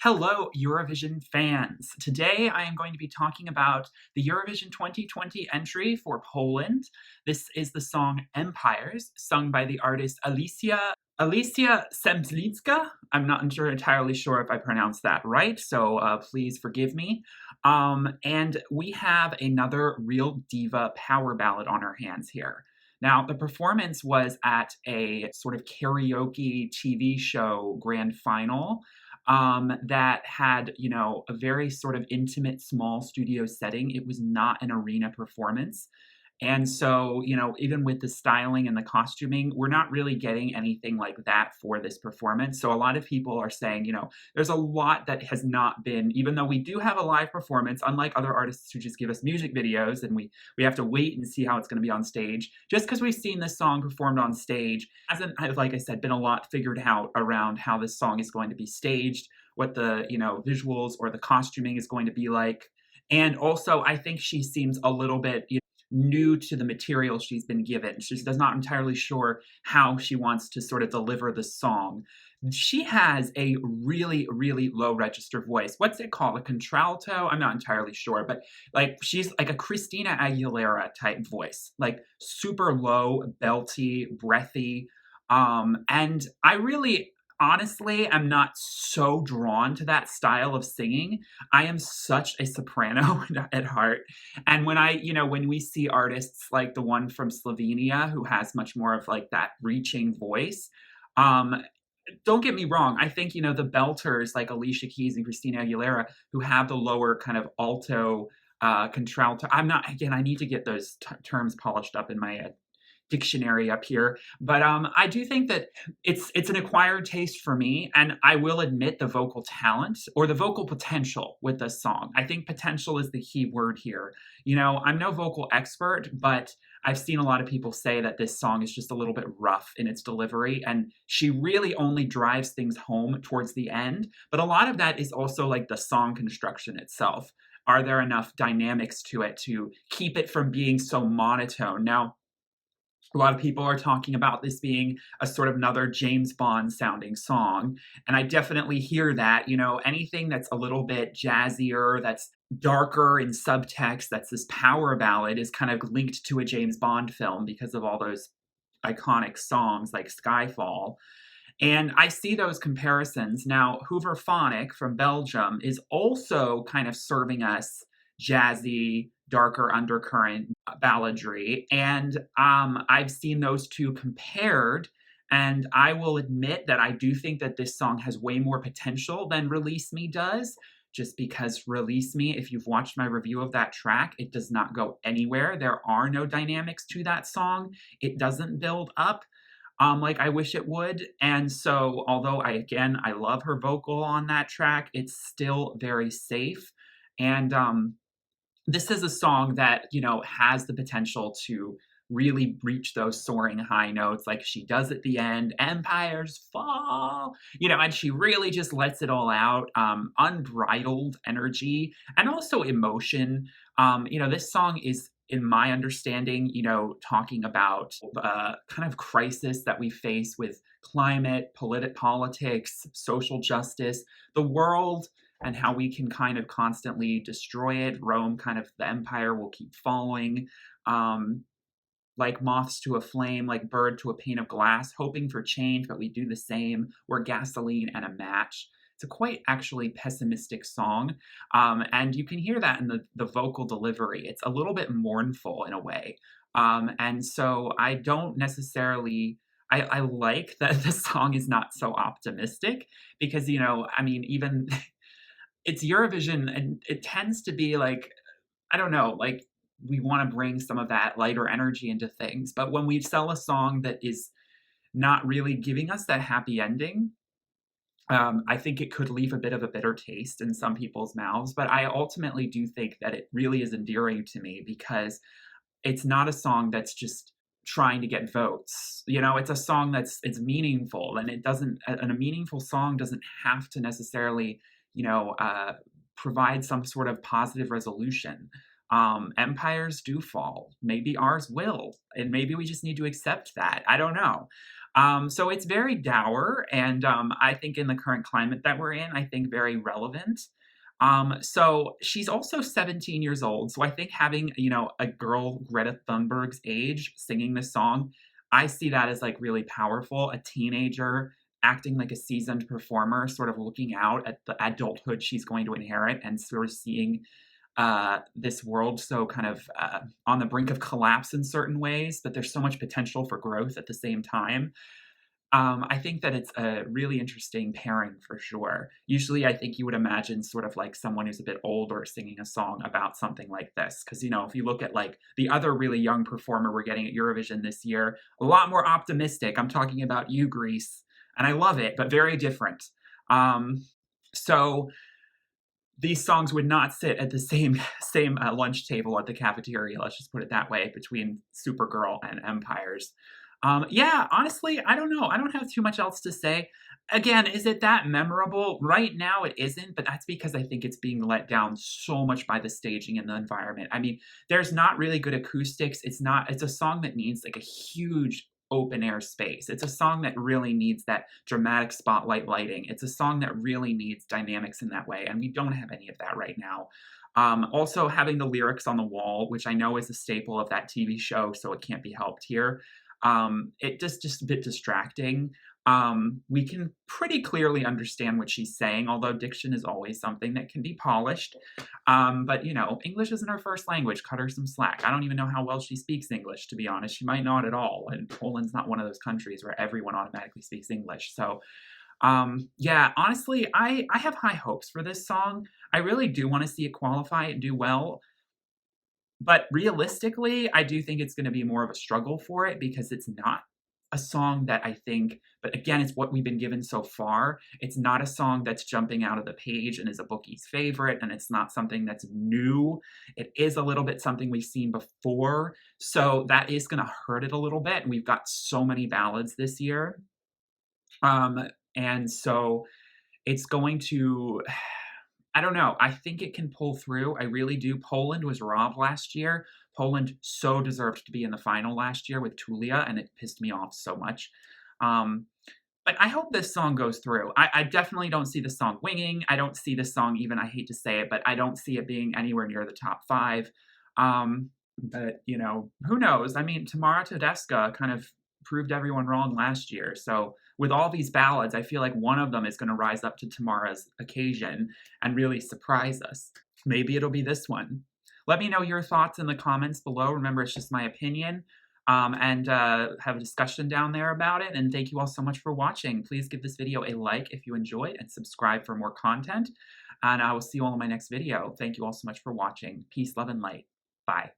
Hello, Eurovision fans. Today I am going to be talking about the Eurovision 2020 entry for Poland. This is the song Empires, sung by the artist Alicja Szemplińska. I'm not entirely sure if I pronounced that right, so please forgive me. And we have another real diva power ballad on our hands here. Now, the performance was at a sort of karaoke TV show grand final that had, a very sort of intimate, small studio setting. It was not an arena performance. And so, even with the styling and the costuming, we're not really getting anything like that for this performance. So a lot of people are saying, there's a lot that has not been, even though we do have a live performance, unlike other artists who just give us music videos and we have to wait and see how it's going to be on stage. Just because we've seen this song performed on stage hasn't, like I said, been a lot figured out around how this song is going to be staged, what the, visuals or the costuming is going to be like. And also, I think she seems a little bit, new to the material she's been given. She's not entirely sure how she wants to sort of deliver the song. She has a really, really low register voice. What's it called? A contralto? I'm not entirely sure, but like she's like a Christina Aguilera type voice, like super low, belty, breathy. And I really honestly am not so drawn to that style of singing. I am such a soprano at heart. And when we see artists like the one from Slovenia who has much more of like that reaching voice, um, don't get me wrong. I think, the belters like Alicia Keys and Christina Aguilera who have the lower kind of alto, contralto. Again, I need to get those terms polished up in my dictionary up here. But I do think that it's an acquired taste for me, and I will admit the vocal talent or the vocal potential with this song. I think potential is the key word here. I'm no vocal expert, but I've seen a lot of people say that this song is just a little bit rough in its delivery, and she really only drives things home towards the end. But a lot of that is also like the song construction itself. Are there enough dynamics to it to keep it from being so monotone? Now, a lot of people are talking about this being a sort of another James Bond sounding song. And I definitely hear that, anything that's a little bit jazzier, that's darker in subtext, that's this power ballad is kind of linked to a James Bond film because of all those iconic songs like Skyfall. And I see those comparisons. Now, Hooverphonic from Belgium is also kind of serving us jazzy, darker undercurrent balladry. And I've seen those two compared. And I will admit that I do think that this song has way more potential than Release Me does. Just because Release Me, if you've watched my review of that track, it does not go anywhere. There are no dynamics to that song. It doesn't build up like I wish it would. And so, although I love her vocal on that track, it's still very safe. And this is a song that, has the potential to really reach those soaring high notes like she does at the end. Empires fall, and she really just lets it all out. Unbridled energy and also emotion. This song is, in my understanding, talking about kind of crisis that we face with climate, politics, social justice, the world, and how we can kind of constantly destroy it. Rome, kind of the empire, will keep falling. Like moths to a flame, like bird to a pane of glass, hoping for change, but we do the same. We're gasoline and a match. It's a quite actually pessimistic song. And you can hear that in the vocal delivery. It's a little bit mournful in a way. And so I don't necessarily, I like that the song is not so optimistic because, even it's Eurovision and it tends to be like, I don't know, like we want to bring some of that lighter energy into things. But when we sell a song that is not really giving us that happy ending, I think it could leave a bit of a bitter taste in some people's mouths. But I ultimately do think that it really is endearing to me because it's not a song that's just trying to get votes. It's a song it's meaningful, and it doesn't. And a meaningful song doesn't have to necessarily, provide some sort of positive resolution. Empires do fall. Maybe ours will, and maybe we just need to accept that. I don't know. So it's very dour, and I think in the current climate that we're in, I think very relevant. So she's also 17 years old. So I think having, a girl Greta Thunberg's age singing this song, I see that as like really powerful. A teenager acting like a seasoned performer, sort of looking out at the adulthood she's going to inherit and sort of seeing this world so kind of on the brink of collapse in certain ways, but there's so much potential for growth at the same time. I think that it's a really interesting pairing for sure. Usually, I think you would imagine sort of like someone who's a bit older singing a song about something like this. Because, if you look at like the other really young performer we're getting at Eurovision this year, a lot more optimistic. I'm talking about you, Greece, and I love it, but very different. So these songs would not sit at the same lunch table at the cafeteria. Let's just put it that way between Supergirl and Empires. Yeah, honestly, I don't know. I don't have too much else to say. Again, is it that memorable? Right now, it isn't, but that's because I think it's being let down so much by the staging and the environment. I mean, there's not really good acoustics. It's a song that needs like a huge open air space. It's a song that really needs that dramatic spotlight lighting. It's a song that really needs dynamics in that way, and we don't have any of that right now. Also, having the lyrics on the wall, which I know is a staple of that TV show, so it can't be helped here. It just a bit distracting. We can pretty clearly understand what she's saying, although diction is always something that can be polished. But English isn't her first language. Cut her some slack. I don't even know how well she speaks English, to be honest. She might not at all. And Poland's not one of those countries where everyone automatically speaks English. So, yeah, honestly, I have high hopes for this song. I really do want to see it qualify and do well. But realistically, I do think it's gonna be more of a struggle for it because it's not a song that I think, but again, it's what we've been given so far. It's not a song that's jumping out of the page and is a bookie's favorite, and it's not something that's new. It is a little bit something we've seen before, so that is gonna hurt it a little bit, and we've got so many ballads this year. And so it's going to I don't know. I think it can pull through. I really do. Poland was robbed last year. Poland so deserved to be in the final last year with Tulia, and it pissed me off so much. Um, but I hope this song goes through. I definitely don't see the song winging. I don't see the song even, I hate to say it, but I don't see it being anywhere near the top five. But, who knows? I mean, Tamara Tedesca kind of proved everyone wrong last year. So with all these ballads, I feel like one of them is going to rise up to Tamara's occasion and really surprise us. Maybe it'll be this one. Let me know your thoughts in the comments below. Remember, it's just my opinion. And have a discussion down there about it. And thank you all so much for watching. Please give this video a like if you enjoyed and subscribe for more content. And I will see you all in my next video. Thank you all so much for watching. Peace, love, and light. Bye.